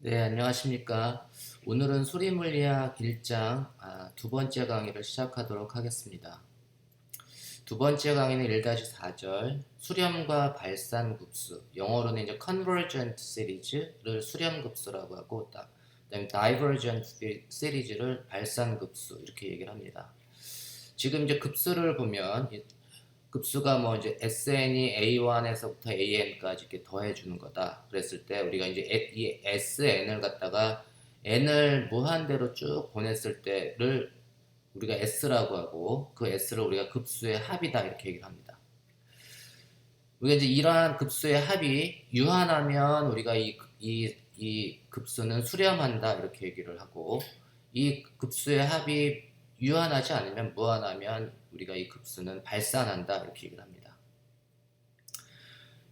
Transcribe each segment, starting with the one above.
네, 안녕하십니까. 오늘은 수리물리학 1장 두 번째 강의를 시작하도록 하겠습니다. 두 번째 강의는 1-4절 수렴과 발산급수, 영어로는 이제 convergent 시리즈를 수렴급수라고 하고, 그다음에 divergent 시리즈를 발산급수 이렇게 얘기를 합니다. 지금 이제 급수를 보면 급수가 뭐 이제 SN이 A1에서부터 AN까지 이렇게 더해주는 거다. 그랬을 때 우리가 이제 이 SN을 갖다가 N을 무한대로 쭉 보냈을 때를 우리가 S라고 하고 그 S를 우리가 급수의 합이다 이렇게 얘기를 합니다. 우리가 이제 이러한 급수의 합이 유한하면 우리가 이 급수는 수렴한다 이렇게 얘기를 하고 이 급수의 합이 유한하지 않으면 무한하면 우리가 이 급수는 발산한다 이렇게 얘기를 합니다.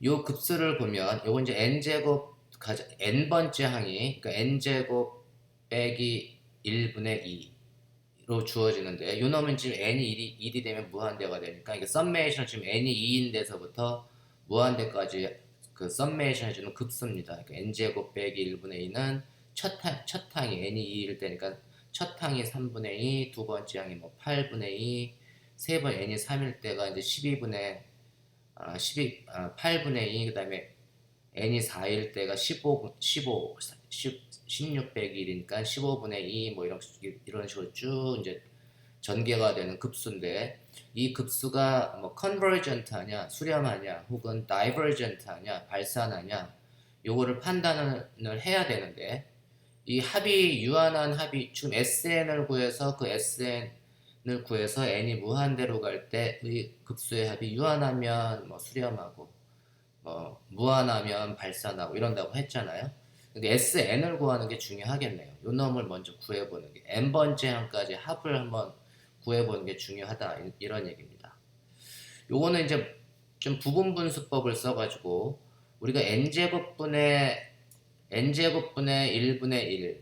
요 급수를 보면 요건 이제 n제곱 n번째 항이 그러니까 n제곱 빼기 1분의 2로 주어지는데 요 놈은 지금 n이 1이 되면 무한대가 되니까 이게 썸메이션 지금 n이 2인 데서부터 무한대까지 그 썸메이션 해주는 급수입니다. 그러니까 n제곱 빼기 1분의 2는 첫 항이 n이 2일 때니까 첫 항이 3분의 2, 두 번째 항이 뭐 8분의 2, 세 번 n이 3일 때가 이제 8분의 2, 그 다음에 n이 4일 때가 16 빼기 1이니까 15분의 2, 뭐 이런 식으로 쭉 이제 전개가 되는 급수인데 이 급수가 뭐 컨버전트 하냐, 수렴하냐, 혹은 다이버전트 하냐, 발산하냐 요거를 판단을 해야 되는데 이 합이 유한한 합이 지금 SN을 구해서 그 SN을 구해서 n이 무한대로 갈 때 의 급수의 합이 유한하면 뭐 수렴하고 뭐 무한하면 발산하고 이런다고 했잖아요. 근데 SN을 구하는 게 중요하겠네요. 요 놈을 먼저 구해보는 게 n번째 항까지 합을 한번 구해보는 게 중요하다 이런 얘기입니다. 요거는 이제 좀 부분분수법을 써가지고 우리가 n제곱분의 1분의 1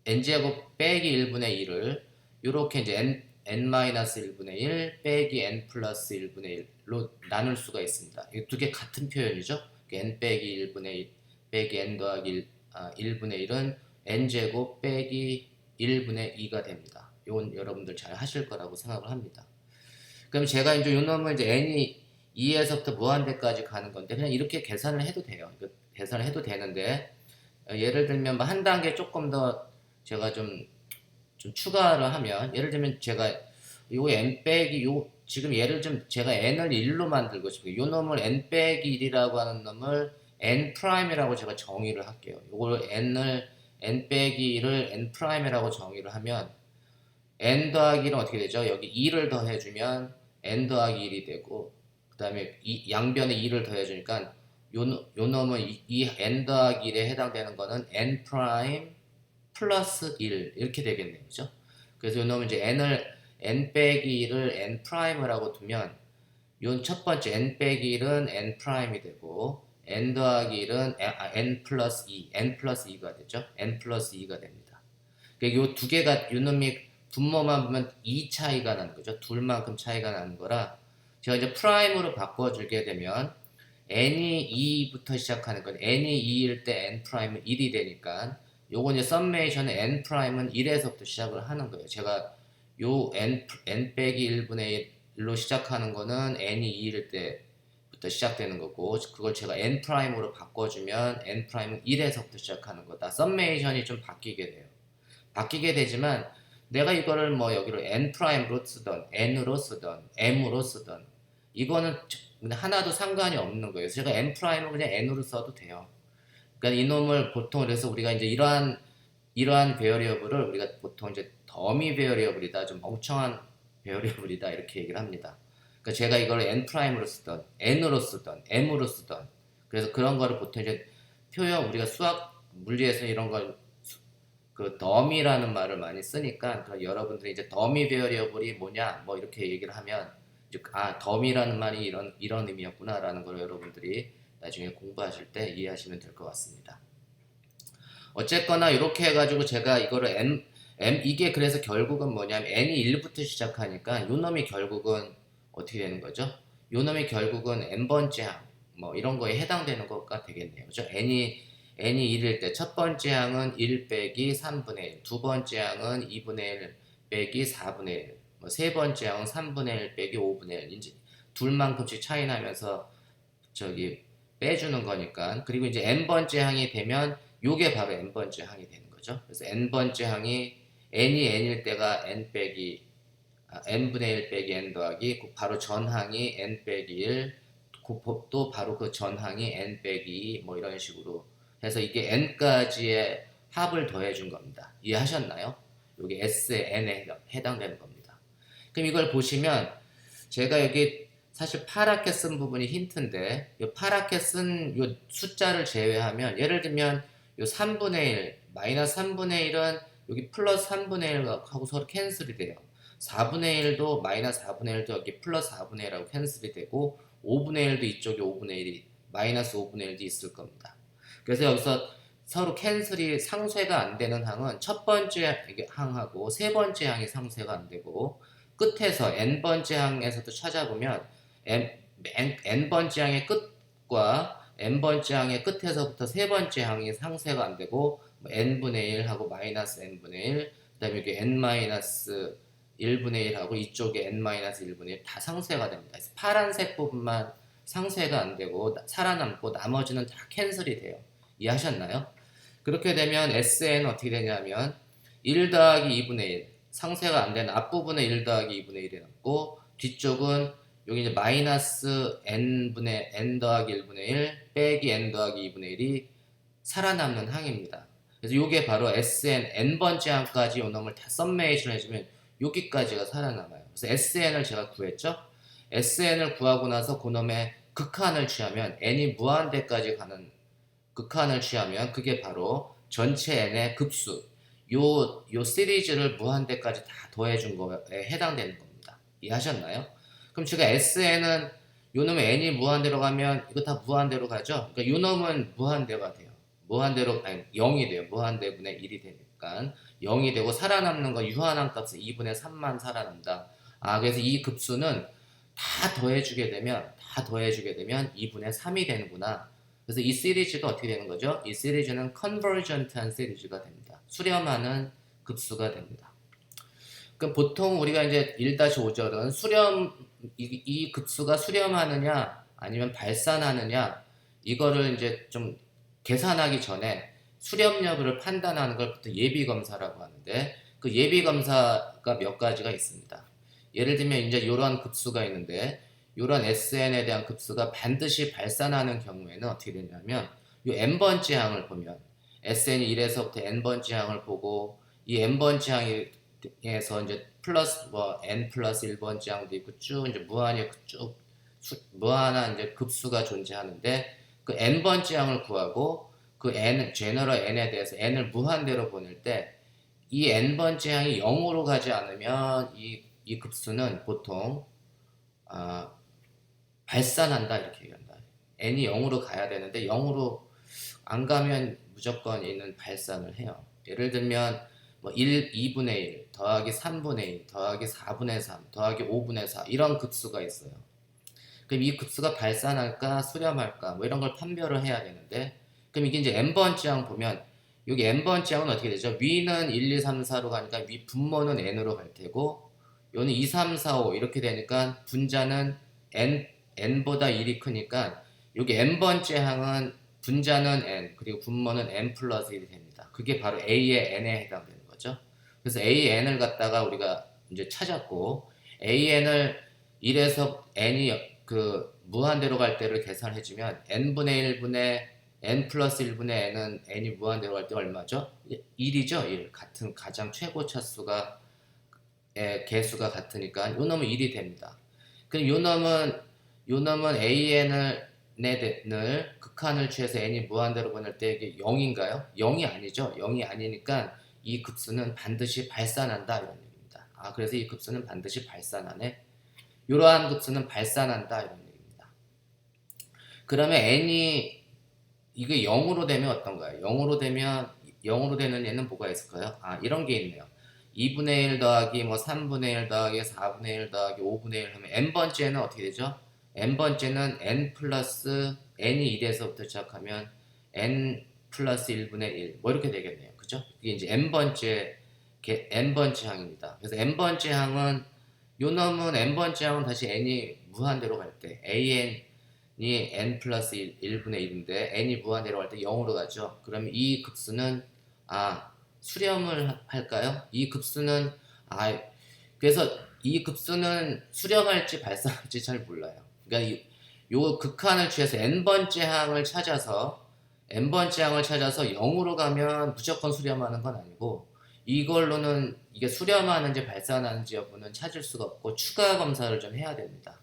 n제곱 빼기 1분의 1을 이렇게 이제 n-1분의 1 빼기 n 플러스 1분의 1로 나눌 수가 있습니다. 이 두 개 같은 표현이죠. n 빼기 1분의 1 빼기 n 더하기 1분의 1은 n제곱 빼기 1분의 2가 됩니다. 이건 여러분들 잘 하실 거라고 생각을 합니다. 그럼 제가 이제 요 놈을 이제 n이 2에서부터 무한대까지 가는 건데 그냥 이렇게 계산을 해도 돼요. 계산을 해도 되는데 예를 들면 뭐 한 단계 조금 더 제가 좀 추가를 하면 예를 들면 제가 요 n 빼기 요 지금 예를 좀 제가 n을 1로 만들고 싶어요. 요 놈을 n 빼기 1이라고 하는 놈을 n 프라임이라고 제가 정의를 할게요. 요걸 n 빼기 1을 n 프라임이라고 정의를 하면 n 더하기 1은 어떻게 되죠? 여기 2를 더해주면 n 더하기 1이 되고 그 다음에 양변에 2를 더해주니까 요 놈은 이 n 더하기 1에 해당되는 거는 n 프라임 플러스 1 이렇게 되겠네요. 그죠? 그래서 요 놈은 이제 n 빼기 1을 n 프라임이라고 두면 요 첫 번째 n 빼기 1은 n 프라임이 되고 n 더하기 1은 n 플러스 2가 되죠. n 플러스 2가 됩니다. 그러니까 요 두 개가 요 놈이 분모만 보면 2 차이가 나는 거죠. 둘만큼 차이가 나는 거라 제가 이제 프라임으로 바꿔주게 되면 n이 2부터 시작하는 건 n이 2일 때 n 프라임은 1이 되니까 요건 이제 썸메이션의 n 프라임은 1에서부터 시작을 하는 거예요. 제가 요 n 빼기 1분의 1로 시작하는 거는 n이 2일 때부터 시작되는 거고 그걸 제가 n 프라임으로 바꿔주면 n 프라임은 1에서부터 시작하는 거다. 썸메이션이 좀 바뀌게 돼요. 바뀌게 되지만 내가 이거를 뭐 여기로 n 프라임으로 쓰던 n으로 쓰던 m으로 쓰던 이거는 하나도 상관이 없는 거예요. 제가 n 프라임을 그냥 n으로 써도 돼요. 그러니까 이놈을 보통 그래서 우리가 이제 이러한 베어리어블을 우리가 보통 이제 더미 베어리어블이다, 좀 멍청한 베어리어블이다 이렇게 얘기를 합니다. 그러니까 제가 이걸 n 프라임으로 쓰던 n으로 쓰던 m으로 쓰던 그래서 그런 거를 보통 이제 표현 우리가 수학 물리에서 이런 걸 그 더미라는 말을 많이 쓰니까 여러분들이 이제 더미 베어리어블이 뭐냐 뭐 이렇게 얘기를 하면 이제 더미라는 말이 이런 의미였구나라는 걸 여러분들이 나중에 공부하실 때 이해하시면 될 것 같습니다. 어쨌거나 이렇게 해가지고 제가 이거를 이게 그래서 결국은 뭐냐면 n이 1부터 시작하니까 요 놈이 결국은 어떻게 되는 거죠? 요 놈이 결국은 n번째 항 뭐 이런 거에 해당되는 것가 되겠네요. 그죠? n이 1일 때 첫 번째 항은 1 빼기 3분의 1, 두 번째 항은 2분의 1 빼기 4분의 1, 세 번째 항은 3분의 1 빼기 5분의 1. 이제 둘만큼씩 차이 나면서 저기 빼주는 거니까. 그리고 이제 n번째 항이 되면 요게 바로 n번째 항이 되는 거죠. 그래서 n번째 항이 n이 n일 때가 n 빼기 n분의 1 빼기 n 더하기 바로 전항이 n 빼기 1, 또 바로 그 전항이 n 빼기 2, 뭐 이런 식으로 해서 이게 n까지의 합을 더해준 겁니다. 이해하셨나요? 이게 S의 n에 해당되는 겁니다. 그럼 이걸 보시면 제가 여기 사실 파랗게 쓴 부분이 힌트인데 이 파랗게 쓴 이 숫자를 제외하면 예를 들면 이 3분의 1, 마이너스 3분의 1은 여기 플러스 3분의 1하고 서로 캔슬이 돼요. 4분의 1도 마이너스 4분의 1도 여기 플러스 4분의 1하고 캔슬이 되고 5분의 1도 이쪽에 5분의 1이 마이너스 5분의 1도 있을 겁니다. 그래서 여기서 서로 캔슬이 상쇄가 안 되는 항은 첫 번째 항하고 세 번째 항이 상쇄가 안 되고 끝에서 n번째 항에서도 찾아보면 n번째 항의 끝과 n번째 항의 끝에서부터 세 번째 항이 상쇄가 안 되고 n분의 1하고 마이너스 n분의 1, 그 다음에 여기 n-1분의 1하고 이쪽에 n-1분의 1 다 상쇄가 됩니다. 그래서 파란색 부분만 상쇄가 안 되고 살아남고 나머지는 다 캔슬이 돼요. 이해하셨나요? 그렇게 되면 SN은 어떻게 되냐면 1 더하기 2분의 1 상쇄가 안 되는 앞부분은 1 더하기 2분의 1이 남고 뒤쪽은 여기 이제 마이너스 n분의 n 더하기 1분의 1 빼기 n 더하기 2분의 1이 살아남는 항입니다. 그래서 이게 바로 SN n번째 항까지 요 놈을 다 썸메이션 해주면 여기까지가 살아남아요. 그래서 SN을 제가 구했죠. SN을 구하고 나서 그 놈의 극한을 취하면 n이 무한대까지 가는 극한을 취하면 그게 바로 전체 n의 급수 요 시리즈를 무한대까지 다 더해준 거에 해당되는 겁니다. 이해하셨나요? 그럼 제가 SN은 요 놈의 n이 무한대로 가면 이거 다 무한대로 가죠? 그러니까 요 놈은 무한대가 돼요. 무한대로 아니 0이 돼요. 무한대분의 1이 되니까 0이 되고 살아남는 거 유한한 값은 2분의 3만 살아난다. 그래서 이 급수는 다 더해주게 되면 2분의 3이 되는구나. 그래서 이 시리즈가 어떻게 되는 거죠? 이 시리즈는 컨버전트한 시리즈가 됩니다. 수렴하는 급수가 됩니다. 그럼 보통 우리가 이제 1-5절은 이 급수가 수렴하느냐 아니면 발산하느냐 이거를 이제 좀 계산하기 전에 수렴 여부를 판단하는 걸 보통 예비검사라고 하는데 그 예비검사가 몇 가지가 있습니다. 예를 들면 이제 이런 급수가 있는데 이런 SN에 대한 급수가 반드시 발산하는 경우에는 어떻게 되냐면 이 n번째 항을 보면 SN이 1에서부터 n번째 항을 보고 이 n번째 항에서 이제 플러스 n 플러스 1번째 항도 있고 쭉 이제 무한한 이제 급수가 존재하는데 그 n번째 항을 구하고 그 제너럴 n에 대해서 n을 무한대로 보낼 때 이 n번째 항이 0으로 가지 않으면 이 급수는 보통 발산한다 이렇게 얘기한다. n이 0으로 가야 되는데 0으로 안 가면 무조건 얘는 발산을 해요. 예를 들면 2분의 1 더하기 3분의 1 더하기 4분의 3 더하기 5분의 4 이런 급수가 있어요. 그럼 이 급수가 발산할까 수렴할까 이런 걸 판별을 해야 되는데 그럼 이게 이제 n번째 항 보면 여기 n번째 항은 어떻게 되죠? 위는 1, 2, 3, 4로 가니까 위 분모는 n으로 갈 테고 요는 2, 3, 4, 5 이렇게 되니까 분자는 n보다 1이 크니까 여기 n번째 항은 분자는 n 그리고 분모는 n 플러스 1이 됩니다. 그게 바로 a의 n에 해당되는 거죠. 그래서 a,n을 갖다가 우리가 이제 찾았고 a,n을 1에서 n이 그 무한대로 갈 때를 계산해주면 n분의 1분의 n 플러스 1분의 n은 n이 무한대로 갈 때 얼마죠? 1이죠. 1. 같은 가장 최고 차수가 개수가 같으니까 요 놈은 1이 됩니다. 그럼 요 놈은 an을 극한을 취해서 n이 무한대로 보낼 때 이게 0인가요? 0이 아니죠. 0이 아니니까 이 급수는 반드시 발산한다 이런 얘기입니다. 그래서 이 급수는 반드시 발산하네. 이러한 급수는 발산한다 이런 얘기입니다. 그러면 n이 이게 0으로 되면 어떤가요? 0으로 되는 얘는 뭐가 있을까요? 이런 게 있네요. 2분의 1 더하기 3분의 1 더하기 4분의 1 더하기 5분의 1 하면 n번째는 어떻게 되죠? n번째는 n 플러스 n이 1에서부터 시작하면 n 플러스 1분의 1 뭐 이렇게 되겠네요. 그죠? 이게 이제 n번째 항입니다. 그래서 n번째 항은 요 놈은 n번째 항은 다시 n이 무한대로 갈 때 an이 n 플러스 1분의 1인데 n이 무한대로 갈 때 0으로 가죠. 그러면 이 급수는 수렴을 할까요? 이 급수는 그래서 이 급수는 수렴할지 발산할지 잘 몰라요. 그러니까 요 극한을 취해서 n번째 항을 찾아서 0으로 가면 무조건 수렴하는 건 아니고 이걸로는 이게 수렴하는지 발산하는지 여부는 찾을 수가 없고 추가 검사를 좀 해야 됩니다.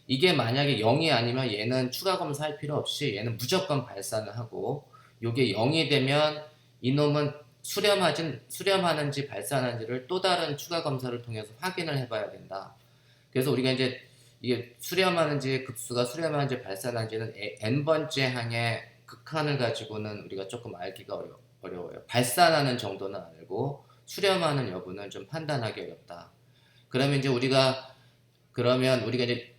이게 만약에 0이 아니면 얘는 추가 검사할 필요 없이 얘는 무조건 발산을 하고 요게 0이 되면 이놈은 수렴하는지 발산하는지를 또 다른 추가 검사를 통해서 확인을 해봐야 된다. 그래서 우리가 이제 이게 수렴하는지 급수가 수렴하는지 발산하는지는 n번째 항의 극한을 가지고는 우리가 조금 알기가 어려워요. 발산하는 정도는 알고 수렴하는 여부는 좀 판단하기 어렵다. 그러면 우리가 이제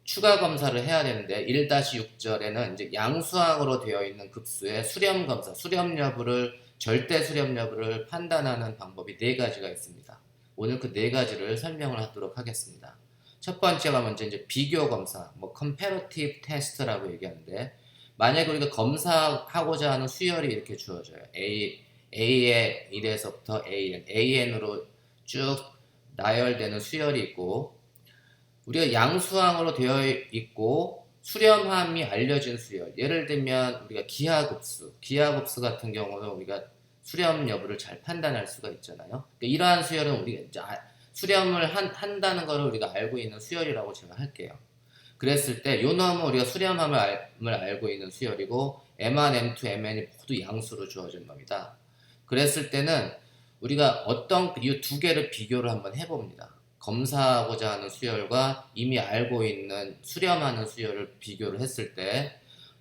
추가 검사를 해야 되는데 1-6절에는 이제 양수항으로 되어 있는 급수의 수렴 검사, 절대 수렴 여부를 판단하는 방법이 4가지가 있습니다. 오늘 그 4가지를 설명을 하도록 하겠습니다. 첫 번째가 먼저 이제 비교 검사, comparative test라고 얘기하는데, 만약에 우리가 검사하고자 하는 수열이 이렇게 주어져요. A의 1에서부터 AN으로 쭉 나열되는 수열이 있고, 우리가 양수항으로 되어 있고 수렴함이 알려진 수열, 예를 들면 우리가 기하급수 같은 경우는 우리가 수렴 여부를 잘 판단할 수가 있잖아요. 그러니까 이러한 수열은 우리가 이제 수렴을 한다는 것을 우리가 알고 있는 수열이라고 제가 할게요. 그랬을 때 요 놈은 우리가 수렴함을 알고 있는 수열이고 M1, M2, Mn이 모두 양수로 주어진 놈이다. 그랬을 때는 우리가 이 2개를 비교를 한번 해봅니다. 검사하고자 하는 수열과 이미 알고 있는 수렴하는 수열을 비교를 했을 때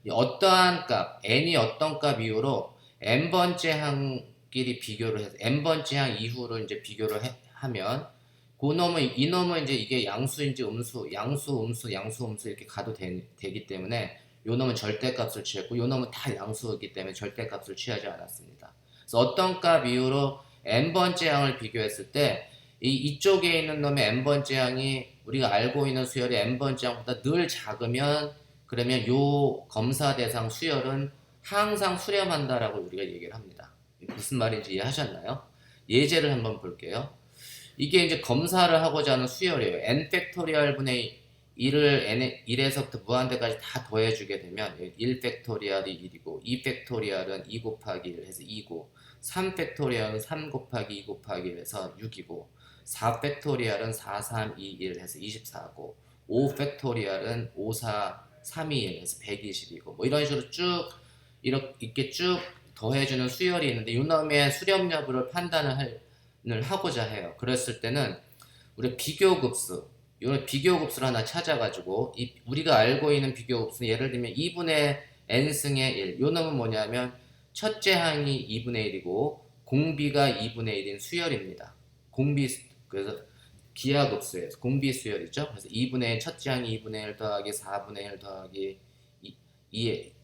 어떠한 값, n이 어떤 값 이후로 n번째 항끼리 비교를 해서 n번째 항 이후로 이제 비교를 하면 이놈은 이제 이게 양수인지 양수, 음수 이렇게 가도 되기 때문에 요 놈은 절대값을 취했고 요 놈은 다 양수이기 때문에 절대값을 취하지 않았습니다. 그래서 어떤 값 이후로 n번째 항을 비교했을 때 이쪽에 있는 놈의 n번째 항이 우리가 알고 있는 수열이 n번째 항보다 늘 작으면 그러면 요 검사 대상 수열은 항상 수렴한다라고 우리가 얘기를 합니다. 무슨 말인지 이해하셨나요? 예제를 한번 볼게요. 이게 이제 검사를 하고자 하는 수열이에요. n 팩토리얼 분의 1을 1에서부터 무한대까지 다 더해주게 되면 1 팩토리얼이 1이고 2 팩토리얼은 2 곱하기 1 해서 2고 3 팩토리얼은 3 곱하기 2 곱하기 1 해서 6이고 4 팩토리얼은 4, 3, 2, 1 해서 24고 5 팩토리얼은 5, 4, 3, 2, 1 해서 120이고 뭐 이런 식으로 쭉 이렇게 쭉 더해주는 수열이 있는데 이 놈의 수렴 여부를 판단을 하고자 해요. 그랬을 때는 우리 비교급수, 이런 비교급수를 하나 찾아가지고 우리가 알고 있는 비교급수는 예를 들면 2분의 n승의 1. 요 놈은 뭐냐면 첫째 항이 2분의 1이고 공비가 2분의 1인 수열입니다. 그래서 기하급수예요. 공비 수열이죠. 그래서 2분의 1, 첫째 항이 2분의 1 더하기 4분의 1 더하기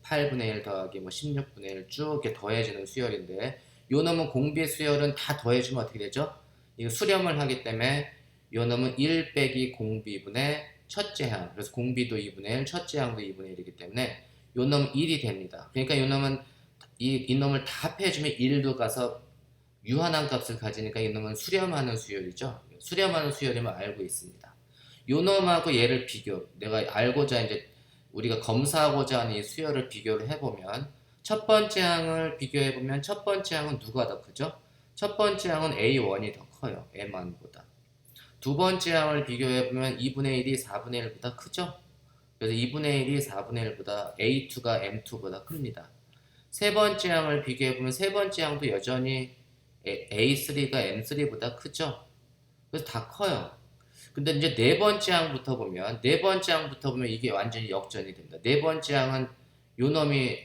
8분의 1 더하기 16분의 1 쭉 이렇게 더해지는 수열인데 요 놈은 공비 수열은 다 더해주면 어떻게 되죠? 이거 수렴을 하기 때문에 요 놈은 1 빼기 공비분의 첫째 항. 그래서 공비도 2분의 1, 첫째 항도 2분의 1이기 때문에 요 놈은 1이 됩니다. 그러니까 요 놈은 이 놈을 다 합해주면 1도 가서 유한한 값을 가지니까 이 놈은 수렴하는 수열이죠. 수렴하는 수열임을 알고 있습니다. 요 놈하고 얘를 내가 알고자 이제 우리가 검사하고자 하는 이 수열을 비교를 해보면 첫 번째 항을 비교해보면 첫 번째 항은 누가 더 크죠? 첫 번째 항은 A1이 더 커요. M1보다. 두 번째 항을 비교해보면 2분의 1이 4분의 1보다 크죠? 그래서 2분의 1이 4분의 1보다 A2가 M2보다 큽니다. 세 번째 항을 비교해보면 세 번째 항도 여전히 A3가 M3보다 크죠? 그래서 다 커요. 근데 이제 네 번째 항부터 보면 이게 완전히 역전이 됩니다. 네 번째 항은 요 놈이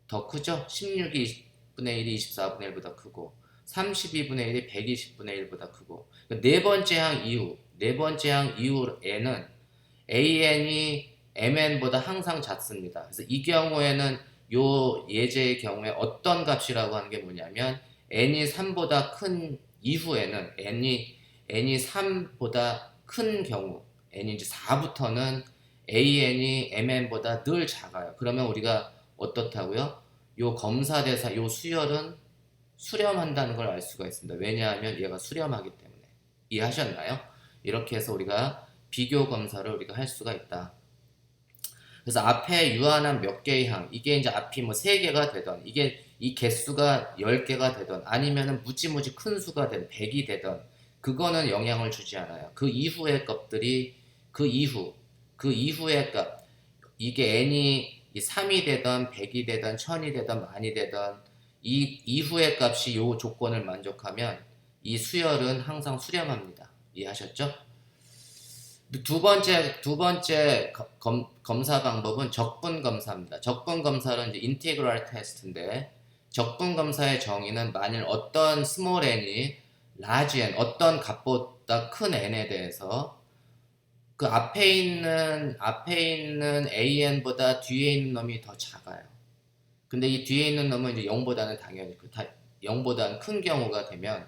더 크죠? 16이 20분의 1이 24분의 1보다 크고 32분의 1이 120분의 1보다 크고 네 번째 항 이후에는 AN이 MN보다 항상 작습니다. 그래서 이 경우에는 요 예제의 경우에 어떤 값이라고 하는 게 뭐냐면 n이 3보다 큰 이후에는 n이 3보다 큰 경우 n이 이제 4부터는 an이 mn보다 늘 작아요. 그러면 우리가 어떻다고요? 요 검사대사 요 수열은 수렴한다는 걸 알 수가 있습니다. 왜냐하면 얘가 수렴하기 때문에. 이해하셨나요? 이렇게 해서 우리가 비교 검사를 우리가 할 수가 있다. 그래서 앞에 유한한 몇 개의 항, 이게 이제 앞이 뭐 3개가 되던, 이게 이 개수가 10개가 되던, 아니면은 무지무지 큰 수가 되던, 100이 되던, 그거는 영향을 주지 않아요. 그 이후의 값들이, 그 이후의 값, 이게 n이 3이 되던, 100이 되던, 1000이 되던, 만이 되던, 이 이후의 값이 요 조건을 만족하면 이 수열은 항상 수렴합니다. 이해하셨죠? 두 번째 검사 방법은 적분 검사입니다. 적분 검사는 이제 인티그랄 테스트인데, 적분 검사의 정의는 만일 어떤 스몰 n이 라지 n, 어떤 값보다 큰 n에 대해서 그 앞에 있는 an보다 뒤에 있는 놈이 더 작아요. 근데 이 뒤에 있는 놈은 이제 0보다는 당연히 0보다는 큰 경우가 되면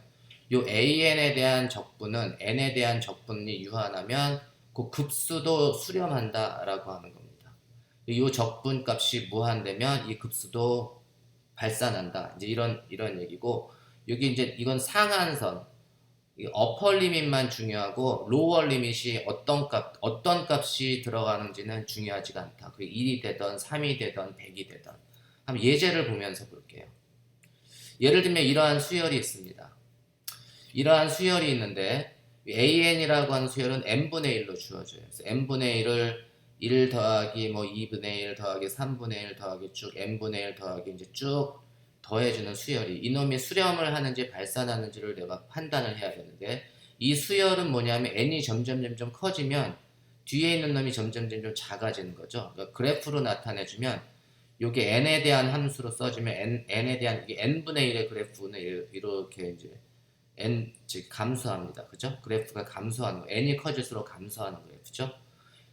요 an에 대한 적분은 n에 대한 적분이 유한하면 그 급수도 수렴한다라고 하는 겁니다. 이 적분 값이 무한되면 이 급수도 발산한다. 이제 이런 얘기고, 여기 이제 이건 상한선, 어퍼 리밋만 중요하고 로어 리밋이 어떤 값이 들어가는지는 중요하지가 않다. 그 1이 되던 3이 되던 100이 되던. 한번 예제를 보면서 볼게요. 예를 들면 이러한 수열이 있습니다. 이러한 수열이 있는데 an이라고 하는 수열은 n분의 1로 주어져요. 그래서 n분의 1을 1 더하기 뭐 2분의 1 더하기 3분의 1 더하기 쭉 n분의 1 더하기 이제 쭉 더해주는 수열이, 이놈이 수렴을 하는지 발산하는지를 내가 판단을 해야 되는데, 이 수열은 뭐냐면 n이 점점 커지면 뒤에 있는 놈이 점점 작아지는 거죠. 그러니까 그래프로 나타내주면 요게 n에 대한 함수로 써주면 n에 대한 이게 n분의 1의 그래프는 이렇게 이제 즉 감소합니다. 그죠? 그래프가 감소하는 거. n이 커질수록 감소하는 그래프죠.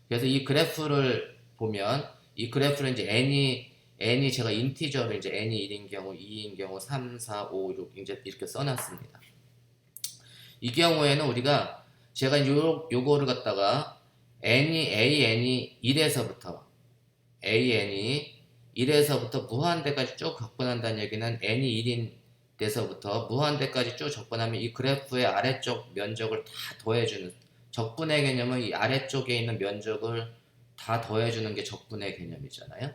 그래서 이 그래프를 보면 이 그래프는 이제 n이 제가 인티저로 이제 n이 1인 경우, 2인 경우, 3, 4, 5, 6 이제 이렇게 써놨습니다. 이 경우에는 우리가 제가 요거를 갖다가 an이 1에서부터 무한대까지 쭉 접근한다는 얘기는 n이 1인 돼서부터 무한대까지 쭉 접근하면 이 그래프의 아래쪽 면적을 다 더해주는, 적분의 개념은 이 아래쪽에 있는 면적을 다 더해주는 게 적분의 개념이잖아요.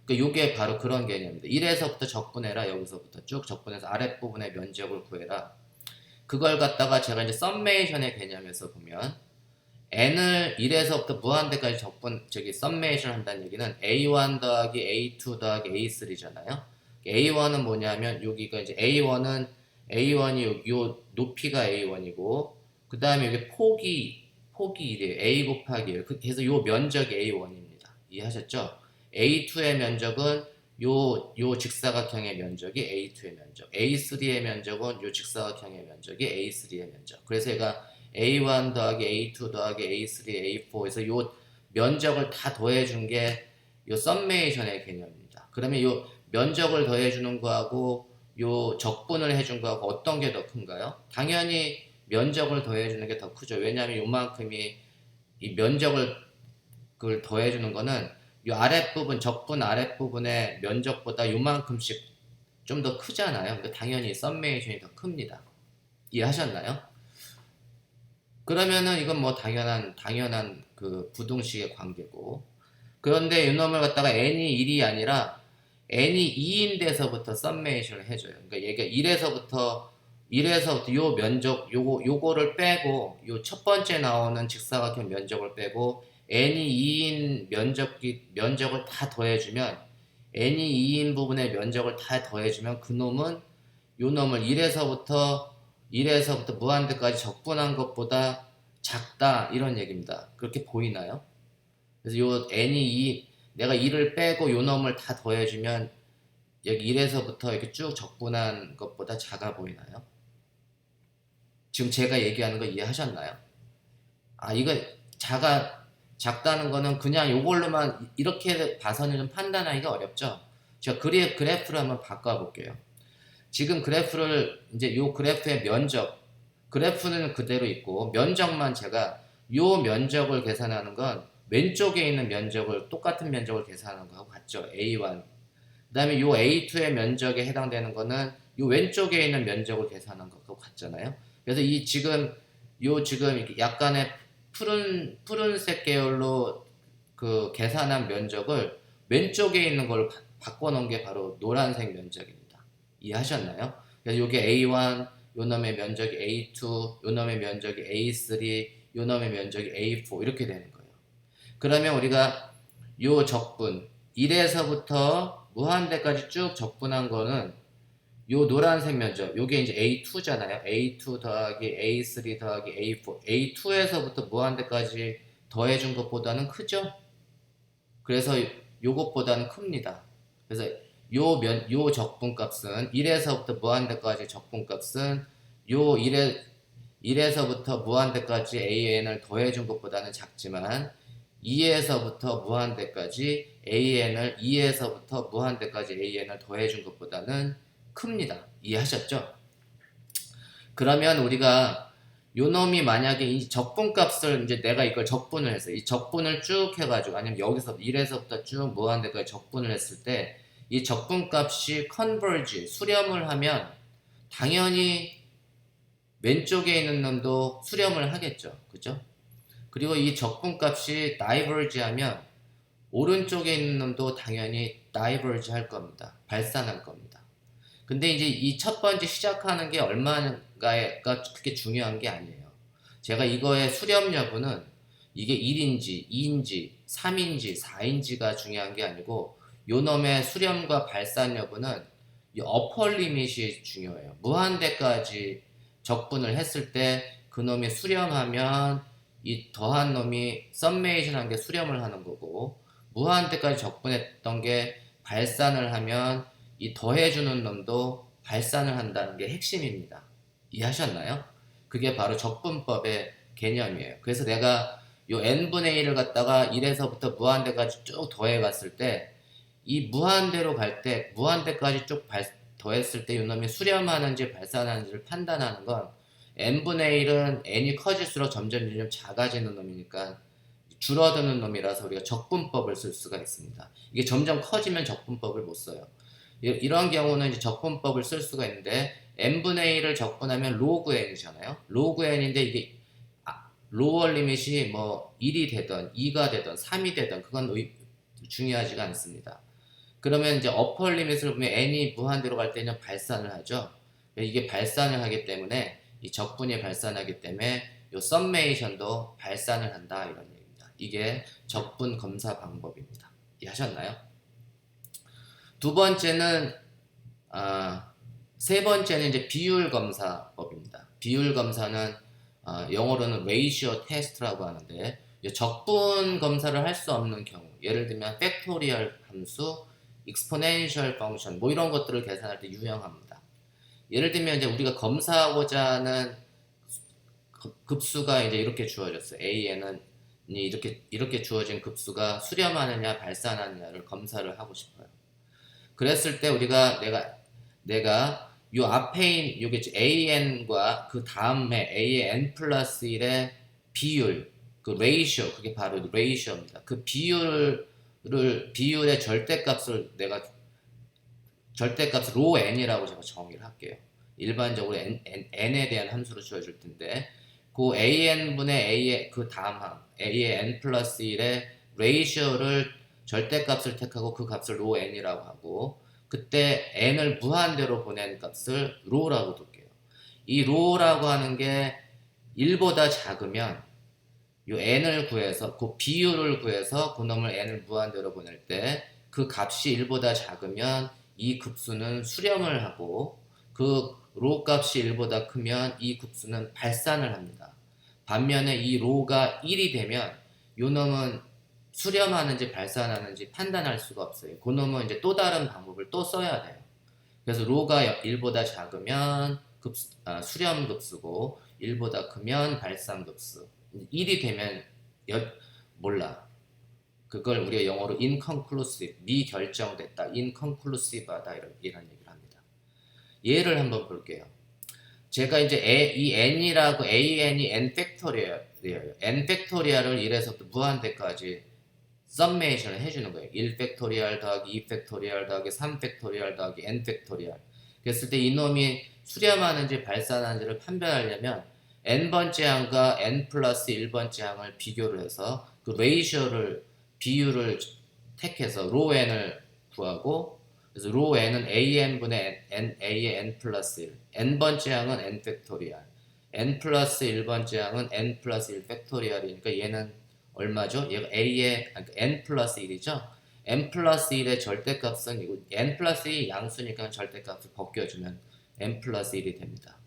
그러니까 이게 바로 그런 개념입니다. 1에서부터 적분해라. 여기서부터 쭉 적분해서 아랫부분의 면적을 구해라. 그걸 갖다가 제가 이제 썸메이션의 개념에서 보면 n을 1에서부터 무한대까지 썸메이션 한다는 얘기는 a1 더하기 a2 더하기 a3잖아요. a1은 뭐냐면 여기가 이제 a1이 요 높이가 a1이고, 그 다음에 여기 폭이 1이에요. a 곱하기 1. 그래서 요 면적이 a1입니다. 이해하셨죠? a2의 면적은 요 직사각형의 면적이 a2의 면적, a3의 면적은 요 직사각형의 면적이 a3의 면적. 그래서 얘가 a1 더하기 a2 더하기 a3 a4에서 요 면적을 다 더해준 게 요 썸메이션의 개념입니다. 그러면 요 면적을 더해주는 거하고 요 적분을 해준 거하고 어떤 게 더 큰가요? 당연히 면적을 더해주는 게 더 크죠. 왜냐하면 요만큼이 이 면적을 그걸 더해주는 거는 이 아랫부분, 적분 아랫부분의 면적보다 요만큼씩 좀 더 크잖아요. 그러니까 당연히 썸메이션이 더 큽니다. 이해하셨나요? 그러면은 이건 뭐 당연한 그 부등식의 관계고, 그런데 이놈을 갖다가 n이 1이 아니라 n이 2인 데서부터 썸메이션을 해줘요. 그러니까 얘가 1에서부터 요 면적 요거를 빼고 요 첫 번째 나오는 직사각형 면적을 빼고 n이 2인 면적을 다 더해주면, n이 2인 부분의 면적을 다 더해주면 그 놈은 요 놈을 1에서부터 무한대까지 적분한 것보다 작다, 이런 얘기입니다. 그렇게 보이나요? 그래서 요 내가 2를 빼고 요 놈을 다 더해주면 여기 1에서부터 이렇게 쭉 적분한 것보다 작아 보이나요? 지금 제가 얘기하는 거 이해하셨나요? 이거 작다는 거는 그냥 요걸로만 이렇게 봐서는 좀 판단하기가 어렵죠. 제가 그래프를 한번 바꿔볼게요. 지금 그래프를 이제 요 그래프의 면적, 그래프는 그대로 있고 면적만 제가 요 면적을 계산하는 건 왼쪽에 있는 면적을 똑같은 면적을 계산하는 거하고 같죠. A1. 그다음에 요 A2의 면적에 해당되는 거는 요 왼쪽에 있는 면적을 계산한 것하고 같잖아요. 그래서 이 지금 이렇게 약간의 푸른색 계열로 그 계산한 면적을 왼쪽에 있는 걸 바꿔 놓은 게 바로 노란색 면적입니다. 이해하셨나요? 그래서 요게 A1, 요 놈의 면적이 A2, 요 놈의 면적이 A3, 요 놈의 면적이 A4 이렇게 되는 거예요. 그러면 우리가 요 적분 1에서부터 무한대까지 쭉 적분한 거는 요 노란색 면적 요게 이제 A2잖아요. A2 더하기 A3 더하기 A4 A2에서부터 무한대까지 더해준 것보다는 크죠. 그래서 요것보다는 큽니다. 그래서 요 적분값은 1에서부터 무한대까지 적분값은 요 1에서부터 무한대까지 AN을 더해준 것보다는 작지만 2에서부터 무한대까지 AN을 2에서부터 무한대까지 AN을 더해준 것보다는 큽니다. 이해하셨죠? 그러면 우리가 요 놈이 만약에 이 적분값을 이제 내가 이걸 적분을 했어요. 이 적분을 쭉 해가지고 아니면 여기서 1에서부터 쭉 무한대까지 적분을 했을 때 이 적분값이 컨버지 수렴을 하면 당연히 왼쪽에 있는 놈도 수렴을 하겠죠. 그죠? 그리고 이 적분값이 다이버지 하면 오른쪽에 있는 놈도 당연히 다이버지 할 겁니다. 발산할 겁니다. 근데 이제 이 첫 번째 시작하는 게 얼마가가 그렇게 중요한 게 아니에요. 제가 이거의 수렴 여부는 이게 1인지, 2인지, 3인지, 4인지가 중요한 게 아니고 요 놈의 수렴과 발산 여부는 이 어퍼 리밋이 중요해요. 무한대까지 적분을 했을 때 그 놈이 수렴하면 이 더한 놈이 썸메이션 한 게 수렴을 하는 거고 무한대까지 적분했던 게 발산을 하면 이 더해주는 놈도 발산을 한다는 게 핵심입니다. 이해하셨나요? 그게 바로 적분법의 개념이에요. 그래서 내가 요 n분의 1을 갖다가 1에서부터 무한대까지 쭉 더해갔을 때 이 무한대로 갈 때 무한대까지 쭉 더했을 때 요 놈이 수렴하는지 발산하는지를 판단하는 건 n분의 1은 n이 커질수록 점점 작아지는 놈이니까 줄어드는 놈이라서 우리가 적분법을 쓸 수가 있습니다. 이게 점점 커지면 적분법을 못 써요. 이런 경우는 이제 적분법을 쓸 수가 있는데 n분의 1을 적분하면 로그 n이잖아요. 로그 n인데 이게 로어 리밋이 뭐 1이 되든 2가 되든 3이 되든 그건 중요하지가 않습니다. 그러면 이제 어퍼 리밋을 보면 n이 무한대로 갈 때는 발산을 하죠. 이게 발산을 하기 때문에 이 적분이 발산하기 때문에 이 썸메이션도 발산을 한다 이런 얘기입니다. 이게 적분 검사 방법입니다. 이해하셨나요? 두 번째는 세 번째는 이제 비율 검사법입니다. 비율 검사는 영어로는 ratio test라고 하는데 적분 검사를 할 수 없는 경우 예를 들면 팩토리얼 함수, exponential function 뭐 이런 것들을 계산할 때 유용합니다. 예를 들면 이제 우리가 검사하고자 하는 급수가 이제 이렇게 주어졌어요. AN은 이렇게 주어진 급수가 수렴하느냐 발산하느냐를 검사를 하고 싶어요. 그랬을 때 내가 요 앞에 요게 AN과 그 다음에 AN 플러스 1의 비율 그 레이쇼 그게 바로 레이쇼입니다. 그 비율의 절대값을 절대값 로 n이라고 제가 정의를 할게요. 일반적으로 n에 대한 함수로 주어질 텐데 그 an분의 a의 그 다음 항 a의 n 플러스 1의 레이쇼를 절대값을 택하고 그 값을 로 n이라고 하고 그때 n을 무한대로 보낸 값을 로라고 둘게요. 이 로라고 하는 게 1보다 작으면 요 n을 구해서 그 비율을 구해서 그놈을 n을 무한대로 보낼 때 그 값이 1보다 작으면 이 급수는 수렴을 하고 그 로 값이 1보다 크면 이 급수는 발산을 합니다. 반면에 이 로가 1이 되면 요 놈은 수렴하는지 발산하는지 판단할 수가 없어요. 그 놈은 이제 또 다른 방법을 또 써야 돼요. 그래서 로가 1보다 작으면 수렴 급수고 1보다 크면 발산 급수. 1이 되면 몰라. 그걸 우리가 영어로 inconclusive, 미결정됐다, inconclusive하다 이런 얘기를 합니다. 예를 한번 볼게요. 제가 이제 이 n이라고 an이 n 팩토리얼이에요. n 팩토리얼을 1에서부터 무한대까지 썸메이션을 해주는 거예요. 1 팩토리얼 더하기 2 팩토리얼 더하기 3 팩토리얼 더하기 n 팩토리얼. 그랬을 때 이놈이 수렴하는지 발산하는지를 판별하려면 n번째 항과 n 플러스 1번째 항을 비교를 해서 그 레이셔를 비율을 택해서 로 n을 구하고, 그래서 로 n은 an분의 a의 n 플러스 1, n번째 항은 n 팩토리얼, n 플러스 1번째 항은 n 플러스 1 팩토리얼이니까 얘는 얼마죠? 얘가 a의 그러니까 n 플러스 1이죠. n 플러스 1의 절대값은 이거 n 플러스 1이 양수니까 절대값을 벗겨주면 n 플러스 1이 됩니다.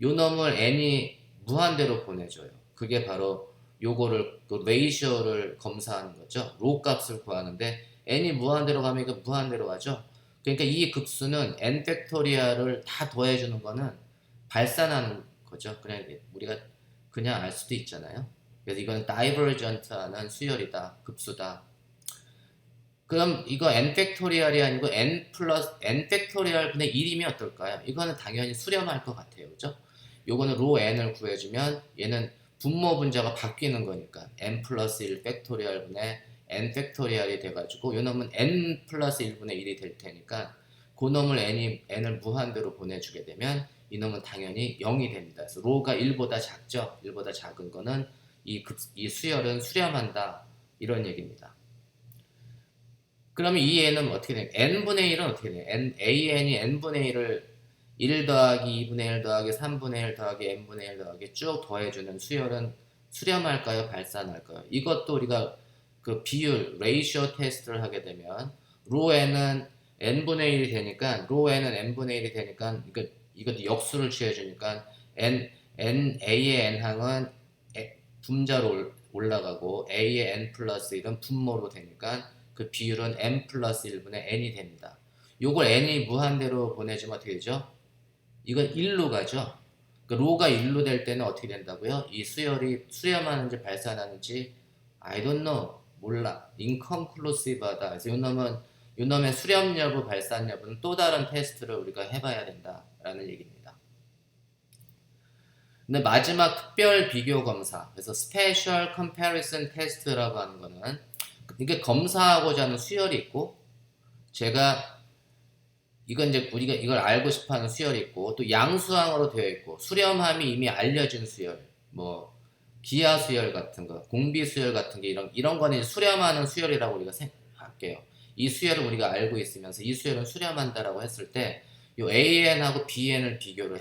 요 놈을 n이 무한대로 보내줘요. 그게 바로 요거를 그 레이셔를 검사하는 거죠. 로 값을 구하는데 n이 무한대로 가면 이거 무한대로 가죠. 그러니까 이 급수는 n 팩토리얼을 다 더해주는 거는 발산하는 거죠. 그냥 우리가 그냥 알 수도 있잖아요. 그래서 이건 divergent하는 수열이다, 급수다. 그럼 이거 n 팩토리얼이 아니고 n 플러스 n 팩토리얼 분의 1이면 어떨까요? 이거는 당연히 수렴할 것 같아요. 그죠? 요거는 로 n을 구해주면 얘는 분모 분자가 바뀌는 거니까 n 플러스 1 팩토리얼 분의 n 팩토리얼이 돼가지고 요 놈은 n 플러스 1분의 1이 될 테니까 그 놈을 n을 무한대로 보내주게 되면 이 놈은 당연히 0이 됩니다. 그래서 로가 1보다 작죠? 1보다 작은 거는 이 수열은 수렴한다, 이런 얘기입니다. 그러면 이 n은 어떻게 돼요? n분의 1은 어떻게 돼요? an이 n분의 1을 1 더하기 2분의 1 더하기 3분의 1 더하기 n분의 1 더하기 쭉 더해주는 수열은 수렴할까요? 발산할까요? 이것도 우리가 그 비율, 레이쇼 테스트를 하게 되면 로 n은 n분의 1이 되니까 이것도 역수를 취해주니까 a의 n항은 분자로 올라가고 a의 n 플러스 1은 분모로 되니까 그 비율은 n 플러스 1분의 n이 됩니다. 요걸 n이 무한대로 보내주면 어떻게 되죠? 이건 1로 가죠. 그러니까 로가 1로 될 때는 어떻게 된다고요? 이 수열이 수렴하는지 발산하는지 I don't know, 몰라, inconclusive하다. 그래서 요놈의 수렴 여부, 발산 여부는 또 다른 테스트를 우리가 해봐야 된다라는 얘기입니다. 근데 마지막 특별 비교 검사, 그래서 스페셜 컴패리슨 테스트라고 하는 거는 이게 검사하고자 하는 수열이 있고, 제가 이건 이제 우리가 이걸 알고 싶어하는 수열이 있고, 또 양수항으로 되어 있고, 수렴함이 이미 알려진 수열, 뭐 기하 수열 같은 거, 공비 수열 같은 게 이런 거는 수렴하는 수열이라고 우리가 생각할게요. 이 수열을 우리가 알고 있으면서 이 수열은 수렴한다라고 했을 때, 요 AN하고 BN을 비교를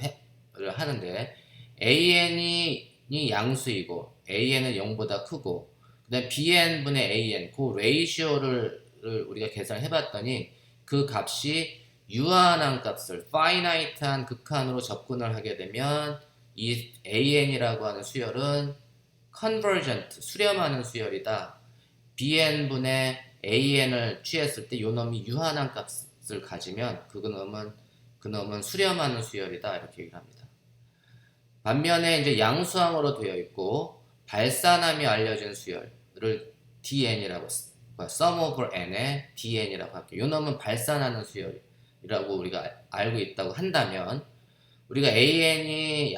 하는데, AN이 양수이고 AN은 0보다 크고, 그다음 BN분의 AN 그 레이시오를 우리가 계산을 해봤더니 그 값이 유한한 값을 파이나이트한 극한으로 접근을 하게 되면 이 AN이라고 하는 수열은 convergent, 수렴하는 수열이다. BN분의 AN을 취했을 때 요 놈이 유한한 값을 가지면 그 놈은 수렴하는 수열이다, 이렇게 얘기를 합니다. 반면에 이제 양수항으로 되어 있고 발산함이 알려진 수열을 DN이라고 sum over n의 DN이라고 할게요. 요 놈은 발산하는 수열이라고 우리가 알고 있다고 한다면, 우리가 AN이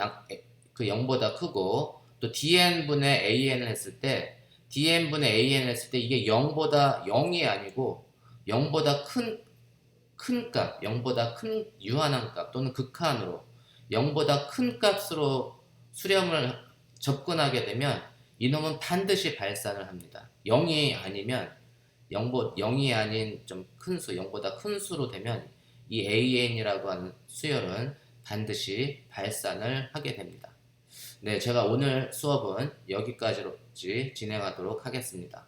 그 0보다 크고 또 DN분의 AN을 했을 때 DN분의 AN을 했을 때 이게 0이 아니고 0보다 큰 값, 0보다 큰 유한한 값 또는 극한으로 0보다 큰 값으로 수렴을 접근하게 되면 이놈은 반드시 발산을 합니다. 0이 아니면 0이 아닌 좀 큰 수, 0보다 큰 수로 되면 이 AN이라고 하는 수열은 반드시 발산을 하게 됩니다. 네, 제가 오늘 수업은 여기까지로 진행하도록 하겠습니다.